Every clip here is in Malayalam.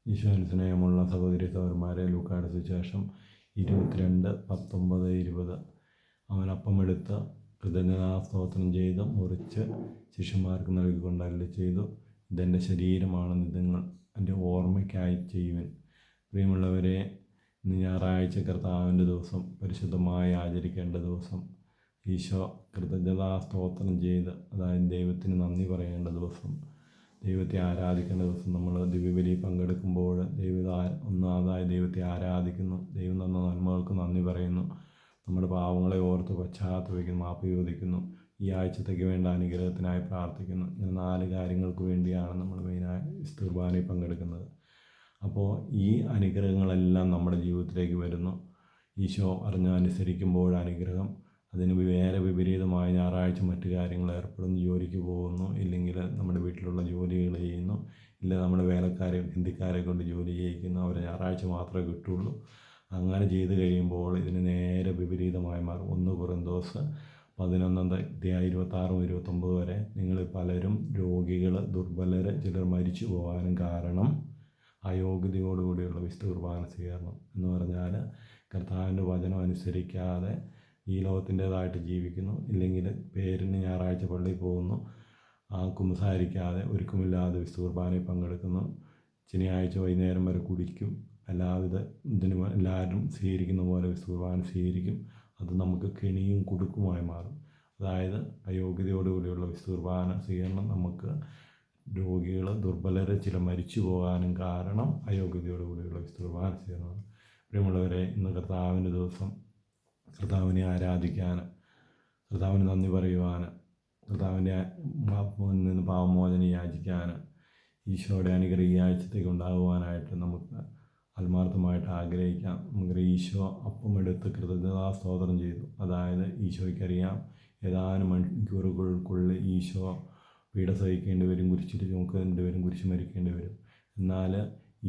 ഈശോയിൽ സ്നേഹമുള്ള സഹോദരി സഹോദരന്മാരെ, ലൂക്കായുടെ സുവിശേഷം 22:19-20. അവൻ അപ്പമെടുത്ത് കൃതജ്ഞതാസ്തോത്രം ചെയ്ത് മുറിച്ച് ശിഷ്യന്മാർക്ക് നൽകിക്കൊണ്ട് അരുളിച്ചെയ്തു, ഇതെൻ്റെ ശരീരമാണെന്ന് നിങ്ങൾ എൻ്റെ ഓർമ്മയ്ക്കായി ചെയ്യുവിൻ. പ്രിയമുള്ളവരെ, ഇന്ന് ഞായറാഴ്ച, കർത്താവിൻ്റെ ദിവസം, പരിശുദ്ധമായി ആചരിക്കേണ്ട ദിവസം, ഈശോ കൃതജ്ഞതാസ്തോത്രം ചെയ്ത്, അതായത് ദൈവത്തിന് നന്ദി പറയേണ്ട ദിവസം, ദൈവത്തെ ആരാധിക്കേണ്ട ദിവസം. നമ്മൾ ദിവ്യബലി പങ്കെടുക്കുമ്പോൾ ഒന്നാമതായി ദൈവത്തെ ആരാധിക്കുന്നു, ദൈവം തന്ന നന്മകൾക്ക് നന്ദി പറയുന്നു, നമ്മുടെ പാവങ്ങളെ ഓർത്ത് പശ്ചാത്തപിക്കുന്നു, മാപ്പ് ചോദിക്കുന്നു, ഈ ആഴ്ചത്തേക്ക് വേണ്ട അനുഗ്രഹത്തിനായി പ്രാർത്ഥിക്കുന്നു. ഇങ്ങനെ 4 കാര്യങ്ങൾക്ക് വേണ്ടിയാണ് നമ്മൾ മെയിനായി വിശുദ്ധ കുർബാനയിൽ പങ്കെടുക്കുന്നത്. അപ്പോൾ ഈ അനുഗ്രഹങ്ങളെല്ലാം നമ്മുടെ ജീവിതത്തിലേക്ക് വരുന്നു. ഈശോ അനുസരിക്കുമ്പോൾ അനുഗ്രഹം, അതിന് വേറെ വിപരീതമായ ഞായറാഴ്ച മറ്റു കാര്യങ്ങൾ ഏർപ്പെടുന്നു, ജോലിക്ക് പോകുന്നു, ഇല്ലെങ്കിൽ നമ്മുടെ വീട്ടിലുള്ള ജോലികൾ ചെയ്യുന്നു, ഇല്ല നമ്മുടെ വേലക്കാരെ ഹിന്ദിക്കാരെ കൊണ്ട് ജോലി ചെയ്യിക്കുന്നു, അവരെ ഞായറാഴ്ച മാത്രമേ കിട്ടുള്ളൂ. അങ്ങനെ ചെയ്ത് കഴിയുമ്പോൾ ഇതിന് നേരെ വിപരീതമായി മാറും. 1 കൊറിന്തോസ് 11:26-29 വരെ, നിങ്ങൾ പലരും രോഗികൾ, ദുർബലർ, ചിലർ മരിച്ചു പോകാനും കാരണം അയോഗ്യതയോടുകൂടിയുള്ള വിശുദ്ധ കുർബാന സ്വീകരണം എന്ന് പറഞ്ഞാൽ, കർത്താവിൻ്റെ വചനം അനുസരിക്കാതെ ഈ ലോകത്തിൻ്റേതായിട്ട് ജീവിക്കുന്നു, ഇല്ലെങ്കിൽ പേരിന് ഞായറാഴ്ച പള്ളിയിൽ പോകുന്നു, കുമ്പസാരിക്കാതെ ഒരുക്കമില്ലാതെ വിശുദ്ധ കുർബാനയിൽ പങ്കെടുക്കുന്നു, ശനിയാഴ്ച വൈകുന്നേരം വരെ കുടിക്കും, എല്ലാവരും സ്വീകരിക്കുന്ന പോലെ വിശുദ്ധ കുർബാന സ്വീകരിക്കും. അത് നമുക്ക് കെണിയും കുടുക്കുമായി മാറും. അതായത് അയോഗ്യതയോടുകൂടിയുള്ള വിശുദ്ധ കുർബാന സ്വീകരണം നമുക്ക് രോഗികൾ, ദുർബലർ, ചില മരിച്ചു പോകാനും കാരണം അയോഗ്യതയോടുകൂടിയുള്ള വിശുദ്ധ കുർബാന സ്വീകരണമാണ്. പ്രിയമുള്ളവരെ, ഇന്ന് കർത്താവിൻ്റെ ദിവസം, കർത്താവിനെ ആരാധിക്കാൻ, കർത്താവിന് നന്ദി പറയുവാൻ, കർത്താവിൻ്റെ നിന്ന് പാപമോചനം യാചിക്കാൻ, ഈശോയുടെ അനുഗ്രഹം ഈ ആഴ്ചത്തേക്ക് ഉണ്ടാകുവാനായിട്ട് നമുക്ക് ആത്മാർത്ഥമായിട്ട് ആഗ്രഹിക്കാം. നമുക്ക് ഈശോ അപ്പമെടുത്ത് കൃതജ്ഞതാസ്തോത്രം ചെയ്തു. അതായത് ഈശോയ്ക്കറിയാം ഏതാനും മണിക്കൂറുകൾക്കുള്ളിൽ ഈശോ പീഡ സഹിക്കേണ്ടി വരും, കുരിശിൽ ചുമക്കേണ്ടി വരും, കുരിശ് മരിക്കേണ്ടി വരും. എന്നാൽ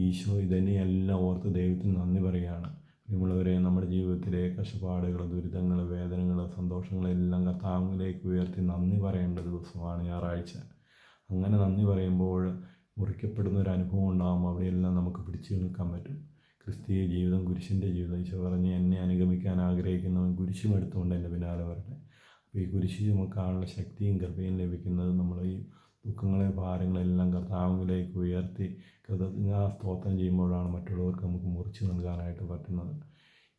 ഈശോ ഇതന്നെയെല്ലാം ഓർത്ത് ദൈവത്തിന് നന്ദി പറയുകയാണ്. പ്രിയമുള്ളവരെ, നമ്മുടെ ജീവിതത്തിലെ കഷ്ടപ്പാടുകൾ, ദുരിതങ്ങൾ, വേദനകൾ, സന്തോഷങ്ങളെല്ലാം കർത്താവിലേക്ക് ഉയർത്തി നന്ദി പറയേണ്ട ദിവസമാണ് ഞായറാഴ്ച. അങ്ങനെ നന്ദി പറയുമ്പോൾ മുറിക്കപ്പെടുന്ന ഒരു അനുഭവം ഉണ്ടാകുമ്പോൾ അവിടെയെല്ലാം നമുക്ക് പിടിച്ചു നിൽക്കാൻ പറ്റും. ക്രിസ്തീയ ജീവിതം കുരിശിൻ്റെ ജീവിതം. ഈശോ പറഞ്ഞ്, എന്നെ അനുഗമിക്കാൻ ആഗ്രഹിക്കുന്നവൻ കുരിശും എടുത്തുകൊണ്ട് എൻ്റെ പിന്നാലെ വരട്ടെ. അപ്പോൾ ഈ കുരിശ് ചുമക്കാനുള്ള ശക്തിയും കൃപയും ലഭിക്കുന്നത് നമ്മൾ ഈ ദുഃഖങ്ങളെ, ഭാരങ്ങളെല്ലാം കർത്താവിലേക്ക് ഉയർത്തി കൃതജ്ഞതാസ്തോത്രം ചെയ്യുമ്പോഴാണ് മറ്റുള്ളവർക്ക് നമുക്ക് മുറിച്ച് നൽകാനായിട്ട് പറ്റുന്നത്.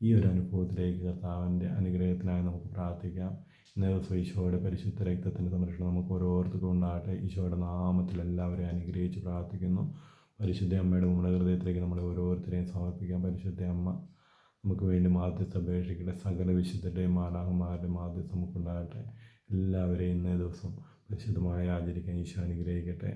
ഈ ഒരു അനുഭവത്തിലേക്ക് കർത്താവിൻ്റെ അനുഗ്രഹത്തിനായി നമുക്ക് പ്രാർത്ഥിക്കാം. ഇന്നേ ദിവസം ഈശോയുടെ പരിശുദ്ധ രക്തത്തിൻ്റെ സംരക്ഷണം നമുക്ക് ഓരോരുത്തർക്കും ഉണ്ടാകട്ടെ. ഈശോയുടെ നാമത്തിൽ എല്ലാവരെയും അനുഗ്രഹിച്ച് പ്രാർത്ഥിക്കുന്നു. പരിശുദ്ധ അമ്മയുടെ ഹൃദയത്തിലേക്ക് നമ്മളെ ഓരോരുത്തരെയും സമർപ്പിക്കാം. പരിശുദ്ധ അമ്മ നമുക്ക് വേണ്ടി മാധ്യസ്ഥ അപേക്ഷിക്കട്ടെ. സകല വിശുദ്ധരുടെയും മാലാഖമാരുടെയും മാധ്യസ്ഥം നമുക്കുണ്ടാകട്ടെ. എല്ലാവരെയും ഇന്നേ ദിവസം പരിശുദ്ധമായി ആചരിക്കാൻ ഈശോ അനുഗ്രഹിക്കട്ടെ.